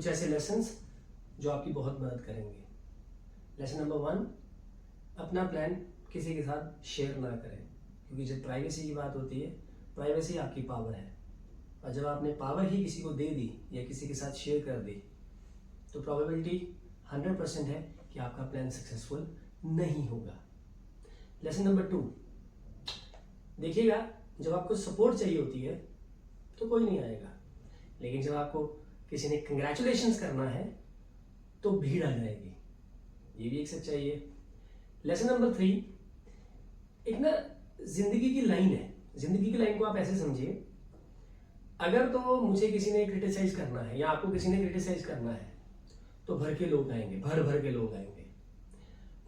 कुछ ऐसे लेसन्स जो आपकी बहुत मदद करेंगे। लेसन नंबर 1, अपना प्लान किसी के साथ शेयर ना करें, क्योंकि जब प्राइवेसी की बात होती है, प्राइवेसी आपकी पावर है, और जब आपने पावर ही किसी को दे दी या किसी के साथ शेयर कर दी तो प्रोबेबिलिटी 100% है कि आपका प्लान सक्सेसफुल नहीं होगा। लेसन नंबर 2, देखिएगा जब आपको सपोर्ट चाहिए होती है तो कोई नहीं आएगा, लेकिन जब आपको किसी ने कंग्रेचुलेशंस करना है तो भीड़ आ जाएगी। ये भी एक सच्चाई है। लेसन नंबर 3, एक ना जिंदगी की लाइन है। जिंदगी की लाइन को आप ऐसे समझिए, अगर तो मुझे किसी ने क्रिटिसाइज करना है या आपको किसी ने क्रिटिसाइज करना है तो भर के लोग आएंगे, भर भर के लोग आएंगे।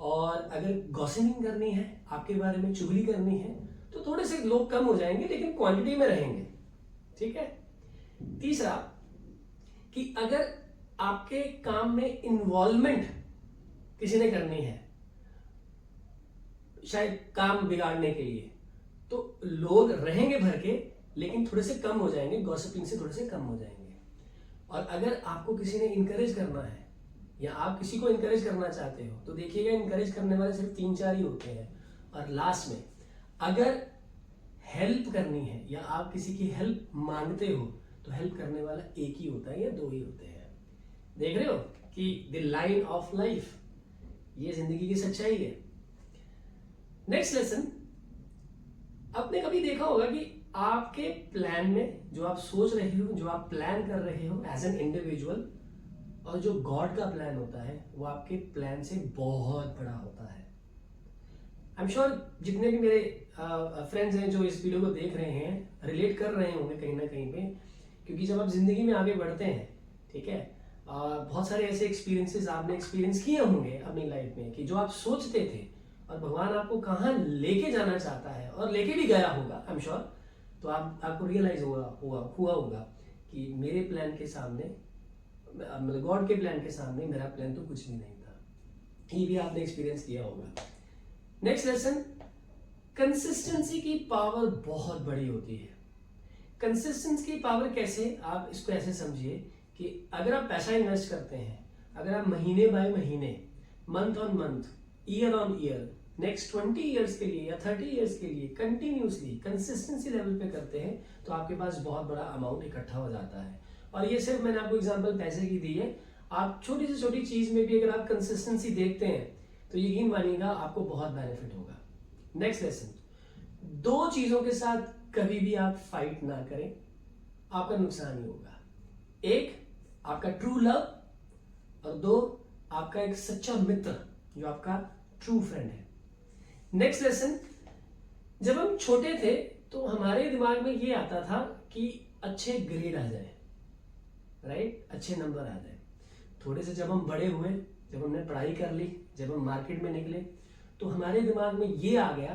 और अगर गॉसिपिंग करनी है, आपके बारे में चुगली करनी है, तो थोड़े से लोग कम हो जाएंगे, लेकिन क्वांटिटी में रहेंगे। ठीक है। तीसरा, कि अगर आपके काम में इन्वॉल्वमेंट किसी ने करनी है, शायद काम बिगाड़ने के लिए, तो लोग रहेंगे भर के, लेकिन थोड़े से कम हो जाएंगे, गॉसिपिंग से थोड़े से कम हो जाएंगे। और अगर आपको किसी ने इनकरेज करना है या आप किसी को इनकरेज करना चाहते हो, तो देखिएगा इनकरेज करने वाले सिर्फ 3-4 ही होते हैं। और लास्ट में अगर हेल्प करनी है या आप किसी की हेल्प मांगते हो तो हेल्प करने वाला एक ही होता है या 2 ही होते हैं। देख रहे हो कि द लाइन ऑफ लाइफ, ये जिंदगी की सच्चाई है। नेक्स्ट लेसन, आपने कभी देखा होगा कि आपके प्लान में जो आप सोच रहे हो, जो आप प्लान कर रहे हो एज एन इंडिविजुअल, और जो गॉड का प्लान होता है वो आपके प्लान से बहुत बड़ा होता है। आई एम श्योर जितने भी मेरे फ्रेंड्स हैं जो इस वीडियो को देख रहे हैं रिलेट कर रहे होंगे कहीं ना कहीं पे, क्योंकि जब आप जिंदगी में आगे बढ़ते हैं, ठीक है, बहुत सारे ऐसे एक्सपीरियंसेस आपने एक्सपीरियंस किए होंगे अपनी लाइफ में कि जो आप सोचते थे और भगवान आपको कहाँ लेके जाना चाहता है और लेके भी गया होगा आई एम श्योर, तो आपको रियलाइज हुआ होगा कि मेरे प्लान के सामने, मतलब गॉड के प्लान के सामने मेरा प्लान तो कुछ भी नहीं था। ये भी आपने एक्सपीरियंस किया होगा। नेक्स्ट लेसन, कंसिस्टेंसी की पावर बहुत बड़ी होती है। कंसिस्टेंसी की पावर कैसे, आप इसको ऐसे समझिए कि अगर आप पैसा इन्वेस्ट करते हैं, अगर आप महीने बाय महीने, month on month, year on year, next 20 years के लिए या 30 ईयर्स के लिए कंटिन्यूसली कंसिस्टेंसी लेवल पे करते हैं, तो आपके पास बहुत बड़ा अमाउंट इकट्ठा हो जाता है। और ये सिर्फ मैंने आपको एग्जांपल पैसे की दी है, आप छोटी से छोटी चीज में भी अगर आप कंसिस्टेंसी देखते हैं तो यकीन मानिएगा आपको बहुत बेनिफिट होगा। नेक्स्ट लेसन, 2 चीजों के साथ कभी भी आप फाइट ना करें, आपका नुकसान ही होगा। एक, आपका ट्रू लव, और 2, आपका एक सच्चा मित्र जो आपका ट्रू फ्रेंड है। नेक्स्ट लेसन, जब हम छोटे थे तो हमारे दिमाग में ये आता था कि अच्छे ग्रेड आ जाए, राइट, अच्छे नंबर आ जाए। थोड़े से जब हम बड़े हुए, जब हमने पढ़ाई कर ली, जब हम मार्केट में निकले, तो हमारे दिमाग में ये आ गया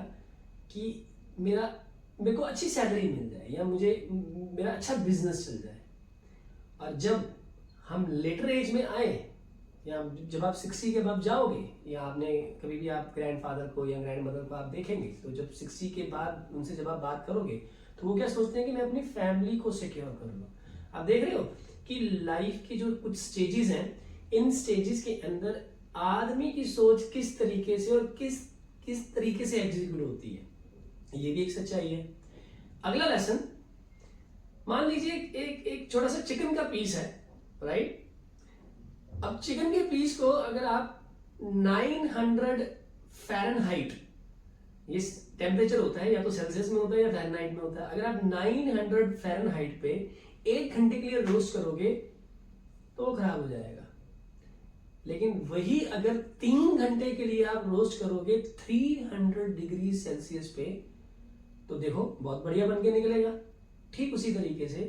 कि मेरे को अच्छी सैलरी मिल जाए या मेरा अच्छा बिजनेस चल जाए। और जब हम लेटर एज में आए, या जब आप 60 के बाद जाओगे, या आपने कभी भी आप ग्रैंडफादर को या ग्रैंड मदर को आप देखेंगे, तो जब 60 के बाद उनसे जब आप बात करोगे तो वो क्या सोचते हैं कि मैं अपनी फैमिली को सिक्योर कर लूं। आप देख रहे हो कि लाइफ की जो कुछ स्टेजेस हैं, इन स्टेजेस के अंदर आदमी की सोच किस तरीके से और किस तरीके से एग्जीक्यूट होती है, ये भी एक सच्चाई है। अगला लेसन, मान लीजिए एक छोटा सा चिकन का पीस है, राइट। अब चिकन के पीस को अगर आप 900 फ़ारेनहाइट, ये टेम्परेचर होता है, या तो सेल्सियस में होता है या फ़ारेनहाइट में होता है, अगर आप 900 फ़ारेनहाइट पे 1 घंटे के लिए रोस्ट करोगे तो वो खराब हो जाएगा। लेकिन वही अगर 3 घंटे के लिए आप रोस्ट करोगे 300 डिग्री सेल्सियस पे, तो देखो बहुत बढ़िया बन के निकलेगा। ठीक उसी तरीके से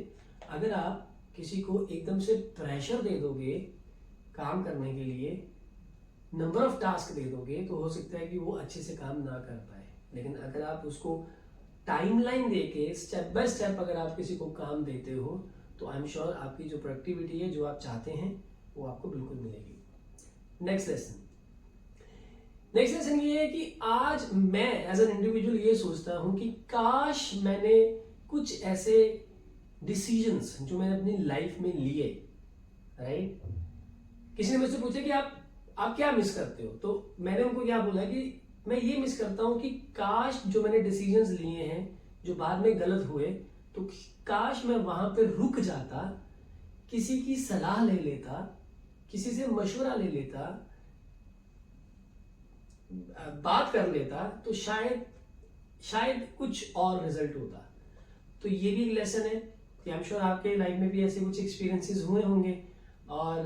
अगर आप किसी को एकदम से प्रेशर दे दोगे काम करने के लिए, नंबर ऑफ टास्क दे दोगे, तो हो सकता है कि वो अच्छे से काम ना कर पाए। लेकिन अगर आप उसको टाइमलाइन देके स्टेप बाय स्टेप अगर आप किसी को काम देते हो, तो आई एम श्योर आपकी जो प्रोडक्टिविटी है, जो आप चाहते हैं, वो आपको बिल्कुल मिलेगी। नेक्स्ट लेसन ये है कि आज मैं एज एन इंडिविजुअल ये सोचता हूं कि काश मैंने कुछ ऐसे डिसीजंस जो मैंने अपनी लाइफ में लिए, राइट। किसी ने मुझसे पूछा कि आप क्या मिस करते हो, तो मैंने उनको क्या बोला कि मैं ये मिस करता हूं कि काश जो मैंने डिसीजंस लिए हैं जो बाद में गलत हुए, तो काश मैं वहां पे रुक जाता, किसी की सलाह ले लेता, किसी से मशवरा ले लेता, बात कर लेता, तो शायद कुछ और रिजल्ट होता। तो ये भी एक लेसन है कि आई एम श्योर आपके लाइफ में भी ऐसे कुछ एक्सपीरियंसेस हुए होंगे, और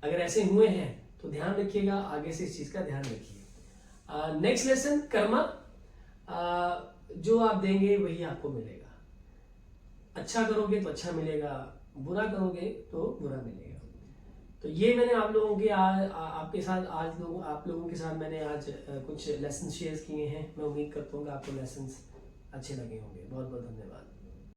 अगर ऐसे हुए हैं तो ध्यान रखिएगा, आगे से इस चीज का ध्यान रखिए। Next lesson, Karma. जो आप देंगे वही आपको मिलेगा। अच्छा करोगे तो अच्छा मिलेगा, बुरा करोगे तो बुरा मिलेगा। तो ये मैंने आप लोगों के आपके साथ आप लोगों के साथ मैंने आज कुछ लेसन शेयर किए हैं। मैं उम्मीद करता हूँ कि आपको लेसन अच्छे लगे होंगे। बहुत बहुत धन्यवाद।